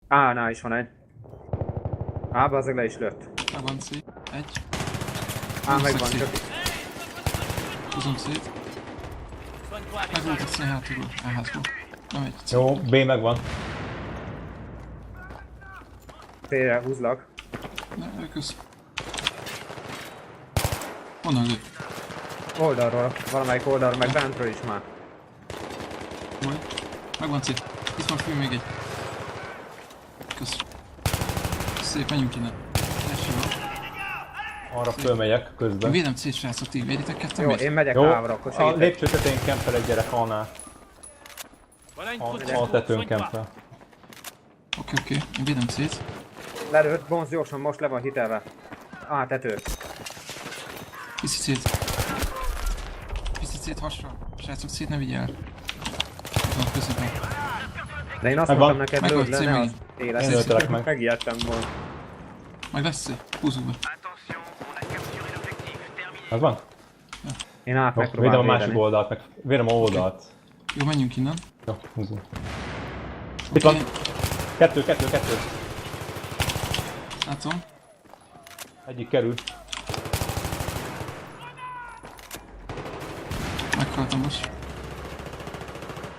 A-nál is van egy. A-ba azok le is lőtt. Megvan C. Egy. A megvan, szexi. csak... Húzom szét. Megvolt a C hátulról, elházból. Nem egy C. Jó, B megvan. C-re húzlak. Ne, kösz. Honnan lő? Oldalról, valamelyik oldalról, meg bentről is már. Majd. Megvan C. Itt van fő még egy. Kösz. Szép, menjünk innen. Első van. Arra fölmegyek Én közben. védem C srácok, ti véditek ketten Jó, még? én megyek Jó, A-ra, akkor a segítek. lépcső tetején kempel egy gyerek A-nál. Voilà une A trousse de tetőn secours, soigne-toi. kempel. Oké. Én védem C-t. Lelőtt, bonz gyorsan, most le van hitelve. A, tető. Viszi C-t. Viszi C-t hasra. Srácok, C-t ne vigyál. Itt van középen. De én azt Megvan. mondtam neked, Megvan, lőd le, ne című. az élet. Én lőttelek meg. Megijedtem volna. Meg lesz C. Húzzuk be. Az van? Én át Jó, védem a megpróbálom másik védeni. oldalt, meg védem a oldalt. Jó, menjünk innen. Jó, húzzunk. Itt van. Kettő. Látom. Egyik kerül. Meghaltam most.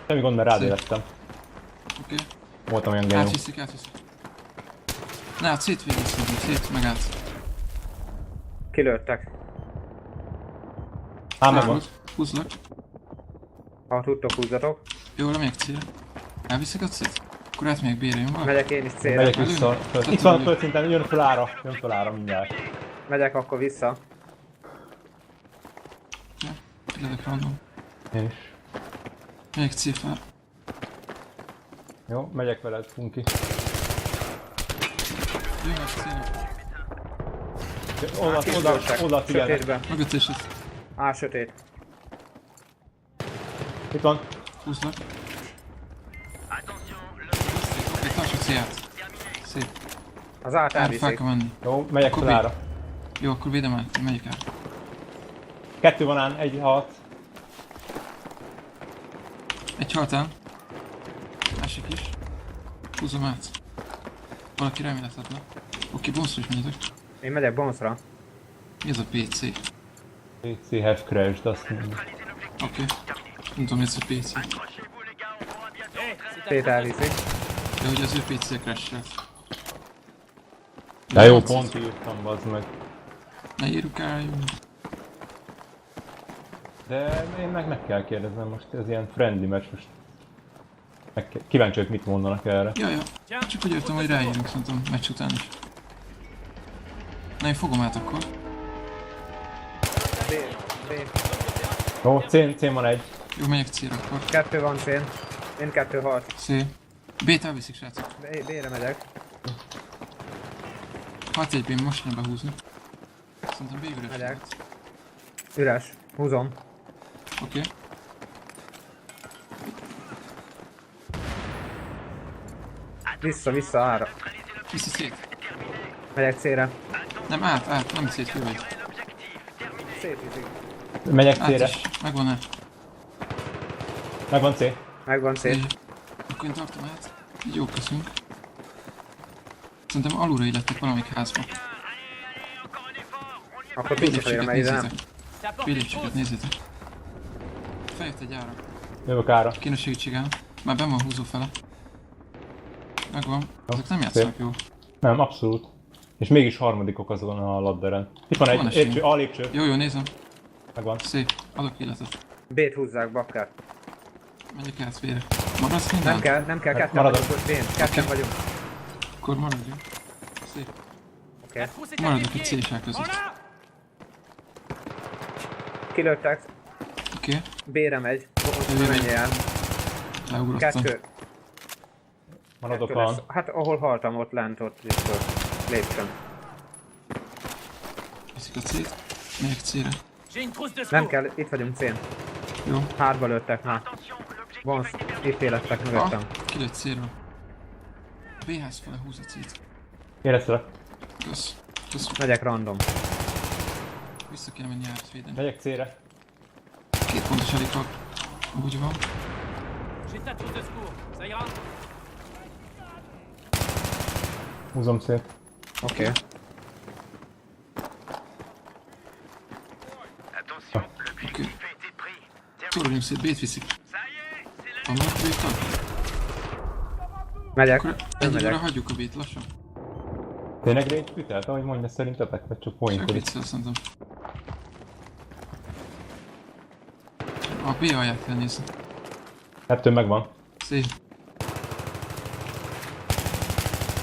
Semmi gond, mert rád élettem. Oké. Voltam olyan genyó. Átviszik. Ne, a C-t végigszünk, C-t meg át. Kilőttek. Á, megvan. Húzlak. Ha tudtok, húzzatok. Jó, lemegyek C-re. Elviszek a C-t? Akkor átmegyek B-re, jó van? Megyek én is C-re. Megyek vissza. Előre. Itt van a földszinten, jön föl ára mindjárt. Megyek akkor vissza. Lövök random. Én is. Megyek C fel. Jó, megyek veled, funki. Jó, meg C-re. Oldalt figyelnek. Sötétbe. Mögött és itt. A, sötét. Itt van. Húzlak. Oké, tartsuk C-át. Szép. Az át Fel elviszik. kell menni. Jó, megyek Akkor fel B. ára. Jó, akkor védem el. Én megyek át. Kettő van ám, egy halt. Egy haltán. Másik is. Húzom át. Valaki reméletetlen. Oké, bonszra is menjetek. Én megyek bonzra. Mi ez a PC? PC have crashed, azt mondja. Oké. Nem tudom, mi ez a PC. C-t elviszik. De hogy az ő PC-je crashelt. De jó, pont írtam, bazd meg. Ne írjuk el, jó. De én meg kell kérdeznem most, ez ilyen friendly match most. Kíváncsi vagyok, mit mondanak erre. Ja. Csak úgy értem, hogy ráírunk szerintem meccs után is. Na, én fogom át akkor. B. Jó, C van egy. Jó, megyek C-re akkor. Kettő van C-n. Én kettő halt. C. B-t elviszik, srácok. B-re megyek. Hát egy B most nem behúzni. Szerintem B üres. Megyek. lehet. Üres. Húzom. Oké. Vissza A-ra. Viszi C-t. Megyek C-re. Nem, át, nem C-t, fő vagy. C-t viszik. Megyek Át C-re. is. Megvan át. Megvan C. Megvan C. Akkor én tartom át. Így jó, köszönjük. Szerintem alulra illettek valamelyik házba. Akkor tudjuk, hogy Bélépcsőket megy, de nem. nézzétek. Bélépcsőket nézzétek. Feljött egy ára. Jövök ára. Kéne segítségem. Már benn van húzó fele. Megvan. Ezek nem szép. játszanak jó. Nem, abszolút. És mégis harmadikok azon a ladderen. Itt van Van egy esély. lépcső, A lépcső. Jó, nézem. Megvan. Szép. Adok életet. B-t húzzák, bakker. Megyek át vére. Maradsz minden? Nem kell, ketten Maradok. vagyunk, B-n. Ketten Oké. vagyunk. Akkor maradjunk. Szép. Oké. Maradok egy C-sák között. Kilőttek. Oké. B-re megy. Jövő Menj el. Leugrottam. Kettő. Maradok Kettő lesz. van. Hát ahol haltam, ott lent, ott vissza. Lépcsőn. Viszik a C-t. Megyek C-re. J'ai une trousse de Nem secours. kell, itt vagyunk C-n. Jó. Hátba lőttek már. Bonsz, itt élettek mögöttem. Kilőtt C-ről. B-ház fele húz a C-t. Éreztelek. Kösz. Megyek random. Vissza kéne menni át védeni. Megyek C-re. 2 pontos elég van. Úgy van. J'ai ta trousse de secours. Ça ira? Húzom szét. Oké. Oké. Szoroljunk szét, B-t viszik. Vannak B-tal? Megyek. Akkor Nem egyelőre megyek. hagyjuk a B-t lassan. Tényleg rage ütelt, ahogy mondja szerintetek, vagy csak Csak pointodik? viccel szerintem. A B alját kell nézni. Ettől megvan. Szép.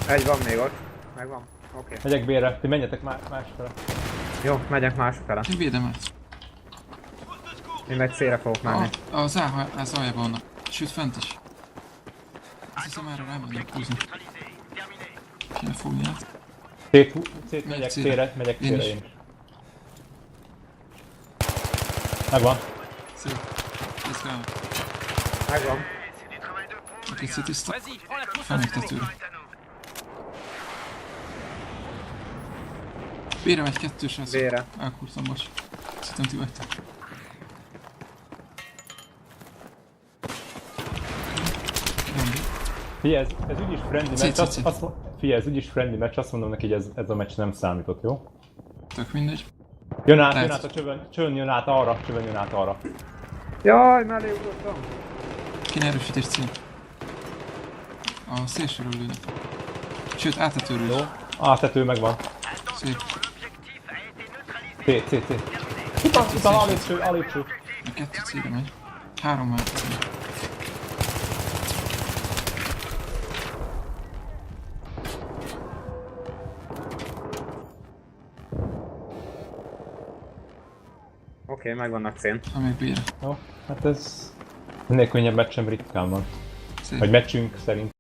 Egy van még ott. Megvan. Oké. Megyek B-re, ti menjetek másfele. Jó, megyek másfele. Én védem át. Én meg C-re fogok menni. Az aljában vannak. Sőt, fent is. Azt hiszem erre rámenjünk húzni. Kéne fogni át. Szét megyek C-re. C-re, megyek Én C-re is. én is. Megvan. Szép. Ez rá. Megvan. Oké, C tiszta. Vas-y, prends la trousse. Felmegtetőre. B-re megy kettős ez. B-re. Elkurtam, bocs. Szerintem ti vagytok. Figyelj, ez úgyis friendly Cé, match, cé, cé. figyelj, ez úgyis friendly match, azt mondom neki, hogy ez a meccs nem számított, jó? Tök mindegy. Jön át Lehet. a csövön jön át arra, csövön jön át arra. Jaj, mellé ugrottam. Kéne erősítés C. A szélsőről lőnek. Sőt, áttetőről is. Tető megvan. Szép. C. Utána alépcső. A 2 C-re megy. 3 már. Oké, megvannak C-n. Ha még B-re. Jó, hát ez ennél könnyebb meccsem ritkán van. Szép. Vagy meccsünk szerint.